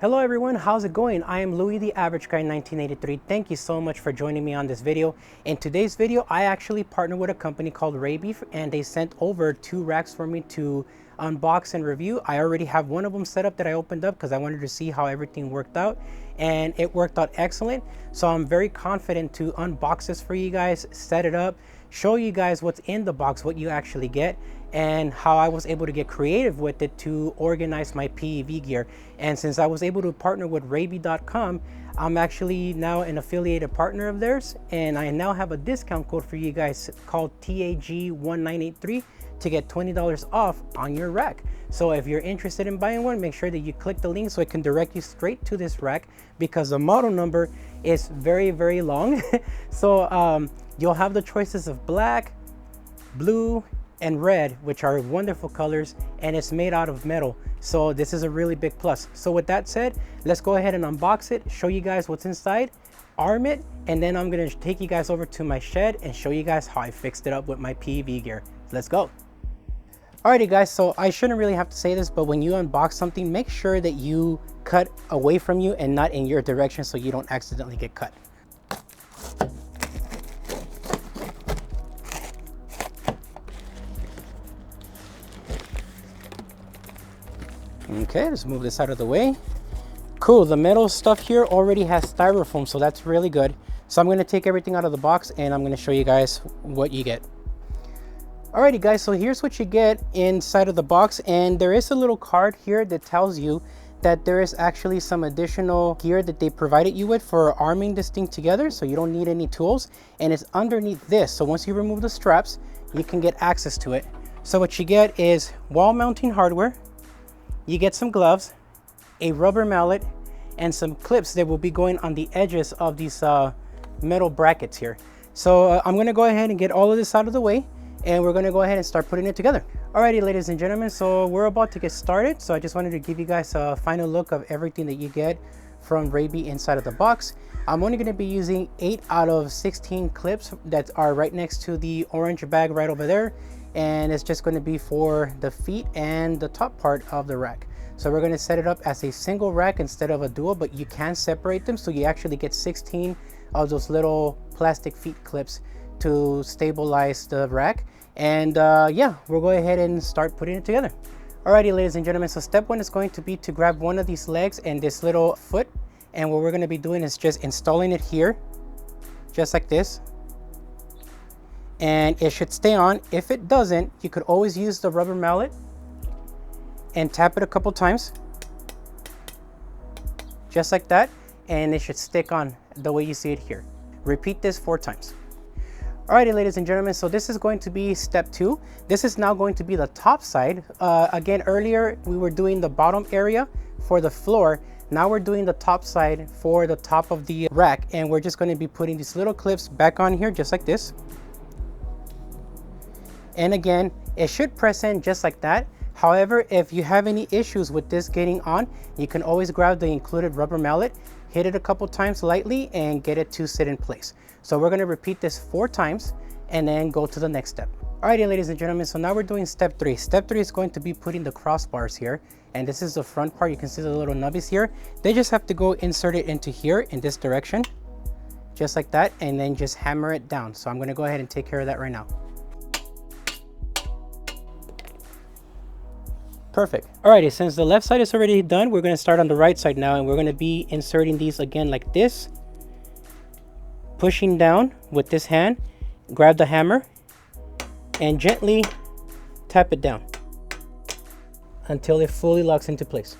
Hello everyone, how's it going? I am Louis the Average Guy 1983. Thank you so much for joining me on this video. In today's video, I actually partnered with a company called Reibii and they sent over 2 racks for me to unbox and review. I already have one of them set up that I opened up because I wanted to see how everything worked out, and it worked out excellent. So I'm very confident to unbox this for you guys, set it up, show you guys what's in the box, what you actually get, and how I was able to get creative with it to organize my PEV gear. And since I was able to partner with Reibii.com, I'm actually now an affiliated partner of theirs, and I now have a discount code for you guys called TAG1983 to get $20 off on your rack. So if you're interested in buying one, make sure that you click the link so it can direct you straight to this rack, because the model number is very long. So you'll have the choices of black, blue, and red, which are wonderful colors, and it's made out of metal. So this is a really big plus. So with that said, let's go ahead and unbox it, show you guys what's inside, arm it, and then I'm gonna take you guys over to my shed and show you guys how I fixed it up with my PEV gear. Let's go. Alrighty guys, so I shouldn't really have to say this, but when you unbox something, make sure that you cut away from you and not in your direction so you don't accidentally get cut. Okay, let's move this out of the way. Cool, the metal stuff here already has styrofoam, so that's really good. So I'm gonna take everything out of the box and I'm gonna show you guys what you get. Alrighty guys, so here's what you get inside of the box, and there is a little card here that tells you that there is actually some additional gear that they provided you with for arming this thing together, so you don't need any tools, and it's underneath this. So once you remove the straps, you can get access to it. So what you get is wall mounting hardware, you get some gloves, a rubber mallet, and some clips that will be going on the edges of these metal brackets here. So I'm gonna go ahead and get all of this out of the way, and we're gonna go ahead and start putting it together. Alrighty, ladies and gentlemen, so we're about to get started. So I just wanted to give you guys a final look of everything that you get from Reibii inside of the box. I'm only gonna be using 8 out of 16 clips that are right next to the orange bag right over there. And it's just going to be for the feet and the top part of the rack. So we're going to set it up as a single rack instead of a dual, but you can separate them, so you actually get 16 of those little plastic feet clips to stabilize the rack. And yeah, we'll go ahead and start putting it together. Alrighty, ladies and gentlemen, so step 1 is going to be to grab one of these legs and this little foot, and what we're going to be doing is just installing it here, just like this. And it should stay on. If it doesn't, you could always use the rubber mallet and tap it a couple times, just like that, and it should stick on the way you see it here. Repeat this 4 times. Alrighty, ladies and gentlemen, so this is going to be step 2. This is now going to be the top side. Again, earlier we were doing the bottom area for the floor. Now we're doing the top side for the top of the rack, and we're just going to be putting these little clips back on here, just like this. And again, it should press in just like that. However, if you have any issues with this getting on, you can always grab the included rubber mallet, hit it a couple times lightly, and get it to sit in place. So we're going to repeat this 4 times and then go to the next step. Alrighty, ladies and gentlemen, so now we're doing step 3. Step 3 is going to be putting the crossbars here, and this is the front part. You can see the little nubbies here. They just have to go insert it into here in this direction, just like that, and then just hammer it down. So I'm going to go ahead and take care of that right now. Perfect. Alrighty, since the left side is already done, we're going to start on the right side now, and we're going to be inserting these again like this, pushing down with this hand, grab the hammer, and gently tap it down until it fully locks into place.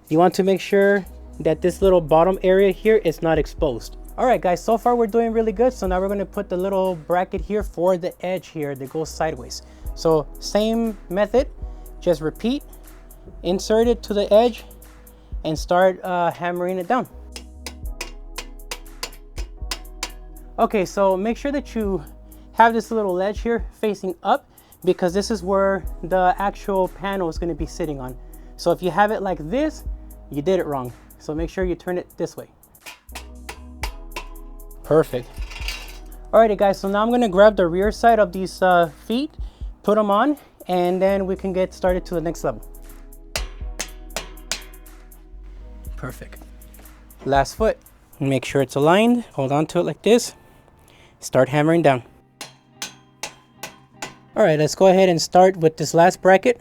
You want to make sure that this little bottom area here is not exposed. Alright guys, so far we're doing really good. So now we're going to put the little bracket here for the edge here that goes sideways. So same method. Just repeat, insert it to the edge, and start hammering it down. Okay, so make sure that you have this little ledge here facing up, because this is where the actual panel is going to be sitting on. So if you have it like this, you did it wrong. So make sure you turn it this way. Perfect. Alrighty guys, so now I'm going to grab the rear side of these feet, put them on, and then we can get started to the next level. Perfect. Last foot. Make sure it's aligned. Hold on to it like this. Start hammering down. All right, let's go ahead and start with this last bracket.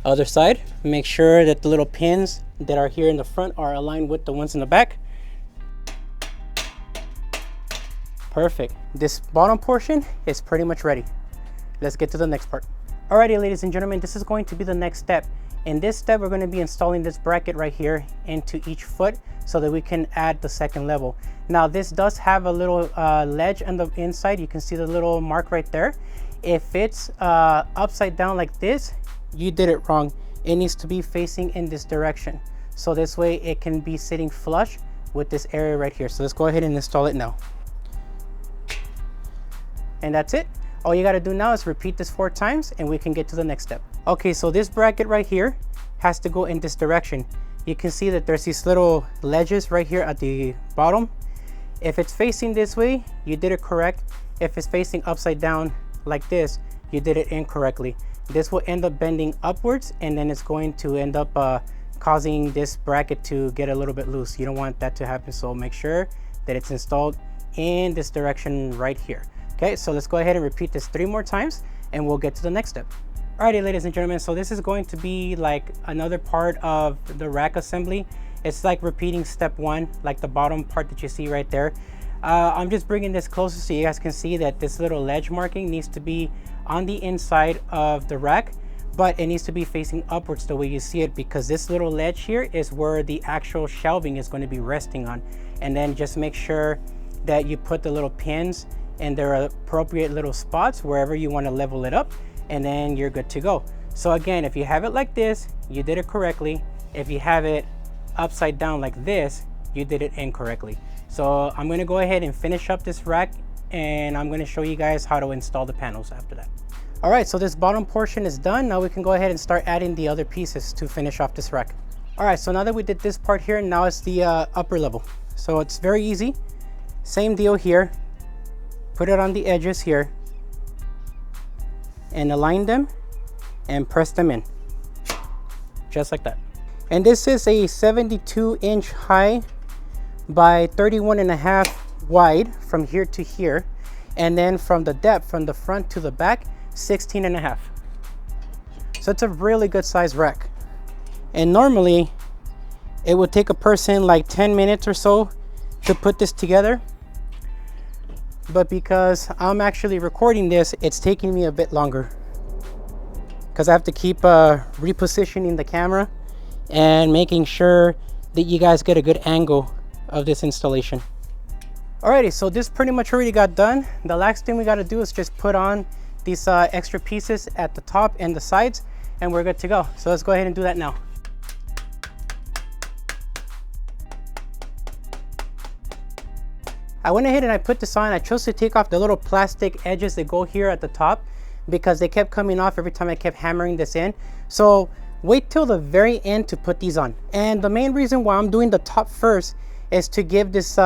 Other side. Make sure that the little pins that are here in the front are aligned with the ones in the back. Perfect. This bottom portion is pretty much ready. Let's get to the next part. Alrighty, ladies and gentlemen, this is going to be the next step. In this step, we're going to be installing this bracket right here into each foot so that we can add the second level. Now, this does have a little ledge on the inside. You can see the little mark right there. If it's upside down like this, you did it wrong. It needs to be facing in this direction. So this way it can be sitting flush with this area right here. So let's go ahead and install it now. And that's it. All you got to do now is repeat this 4 times and we can get to the next step. Okay, so this bracket right here has to go in this direction. You can see that there's these little ledges right here at the bottom. If it's facing this way, you did it correct. If it's facing upside down like this, you did it incorrectly. This will end up bending upwards and then it's going to end up causing this bracket to get a little bit loose. You don't want that to happen, so make sure that it's installed in this direction right here. Okay, so let's go ahead and repeat this 3 more times and we'll get to the next step. Alrighty, ladies and gentlemen, so this is going to be like another part of the rack assembly. It's like repeating step 1, like the bottom part that you see right there. I'm just bringing this closer so you guys can see that this little ledge marking needs to be on the inside of the rack, but it needs to be facing upwards the way you see it, because this little ledge here is where the actual shelving is going to be resting on. And then just make sure that you put the little pins in their appropriate little spots wherever you want to level it up, and then you're good to go. So again, if you have it like this, you did it correctly. If you have it upside down like this, you did it incorrectly. So I'm going to go ahead and finish up this rack and I'm going to show you guys how to install the panels after that. All right, so this bottom portion is done. Now we can go ahead and start adding the other pieces to finish off this rack. All right, so now that we did this part here, now it's the upper level. So it's very easy. Same deal here. Put it on the edges here and align them and press them in just like that. And this is a 72-inch high by 31.5 wide from here to here, and then from the depth from the front to the back 16.5. So it's a really good size rack, and normally it would take a person like 10 minutes or so to put this together. But because I'm actually recording this, it's taking me a bit longer because I have to keep repositioning the camera and making sure that you guys get a good angle of this installation. Alrighty, so this pretty much already got done. The last thing we got to do is just put on these extra pieces at the top and the sides, and we're good to go. So let's go ahead and do that now. I went ahead and I put this on. I chose to take off the little plastic edges that go here at the top because they kept coming off every time I kept hammering this in. So wait till the very end to put these on. And the main reason why I'm doing the top first is to give this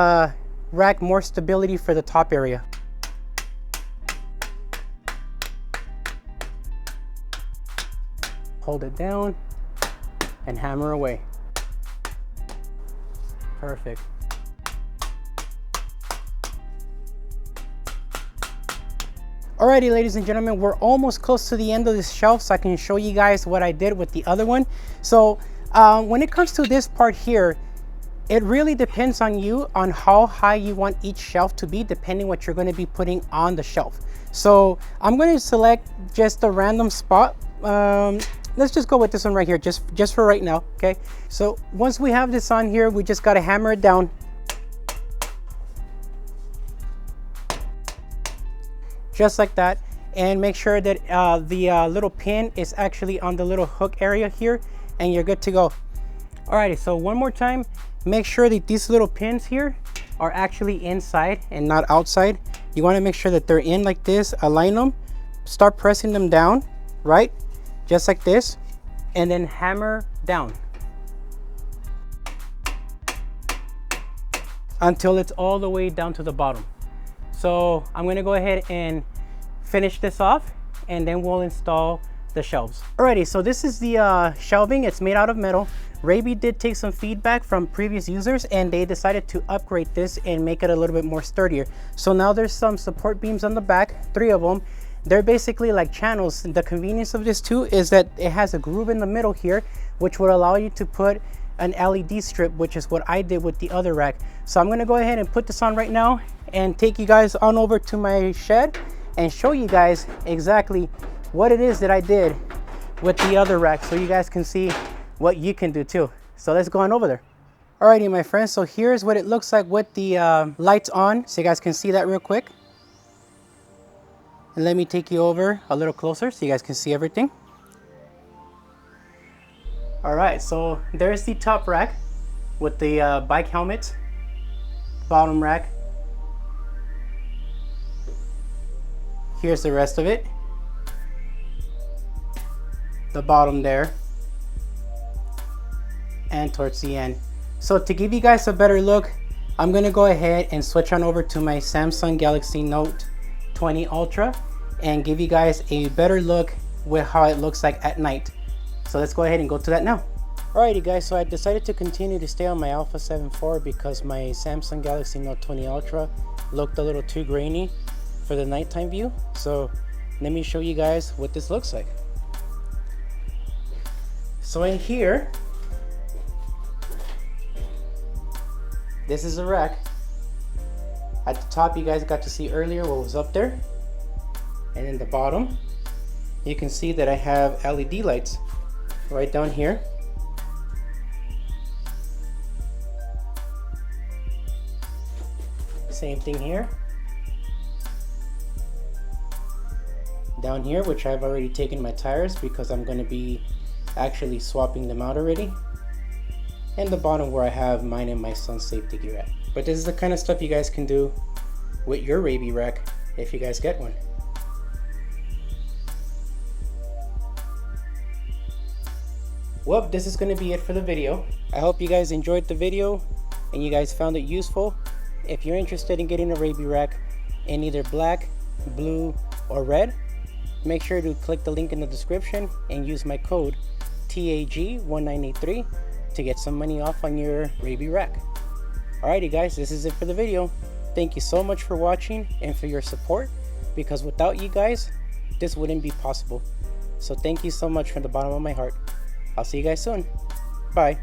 rack more stability for the top area. Hold it down and hammer away. Perfect. Alrighty, ladies and gentlemen, we're almost close to the end of this shelf, so I can show you guys what I did with the other one. So when it comes to this part here, it really depends on you on how high you want each shelf to be, depending what you're going to be putting on the shelf. So I'm going to select just a random spot. Let's just go with this one right here, just for right now. Okay, so once we have this on here, we just got to hammer it down. Just like that, and make sure that the little pin is actually on the little hook area here, and you're good to go. Alrighty, so one more time, make sure that these little pins here are actually inside and not outside. You want to make sure that they're in like this. Align them, start pressing them down, right? Just like this, and then hammer down until it's all the way down to the bottom. So I'm going to go ahead and finish this off, and then we'll install the shelves. Alrighty, so this is the shelving. It's made out of metal. Reibii did take some feedback from previous users and they decided to upgrade this and make it a little bit more sturdier. So now there's some support beams on the back, 3 of them. They're basically like channels. The convenience of this too is that it has a groove in the middle here, which would allow you to put an LED strip, which is what I did with the other rack. So I'm gonna go ahead and put this on right now and take you guys on over to my shed and show you guys exactly what it is that I did with the other rack, so you guys can see what you can do too. So let's go on over there. Alrighty, my friends, so here's what it looks like with the lights on, so you guys can see that real quick. And let me take you over a little closer so you guys can see everything. Alright, so there's the top rack with the bike helmet, bottom rack. Here's the rest of it. The bottom there. And towards the end. So to give you guys a better look, I'm gonna go ahead and switch on over to my Samsung Galaxy Note 20 Ultra and give you guys a better look with how it looks like at night. So let's go ahead and go to that now. Alrighty guys, so I decided to continue to stay on my Alpha 7 IV because my Samsung Galaxy Note 20 Ultra looked a little too grainy for the nighttime view. So let me show you guys what this looks like. So in here, this is a rack. At the top, you guys got to see earlier what was up there. And in the bottom, you can see that I have LED lights right down here. Same thing here. Down here, which I've already taken my tires because I'm going to be actually swapping them out already. And the bottom where I have mine and my son's safety gear at. But this is the kind of stuff you guys can do with your Reibii rack if you guys get one. Well, this is going to be it for the video. I hope you guys enjoyed the video and you guys found it useful. If you're interested in getting a Reibii rack in either black, blue, or red, make sure to click the link in the description and use my code TAG1983 to get some money off on your Reibii rack. Alrighty guys, this is it for the video. Thank you so much for watching and for your support, because without you guys, this wouldn't be possible. So thank you so much from the bottom of my heart. I'll see you guys soon. Bye.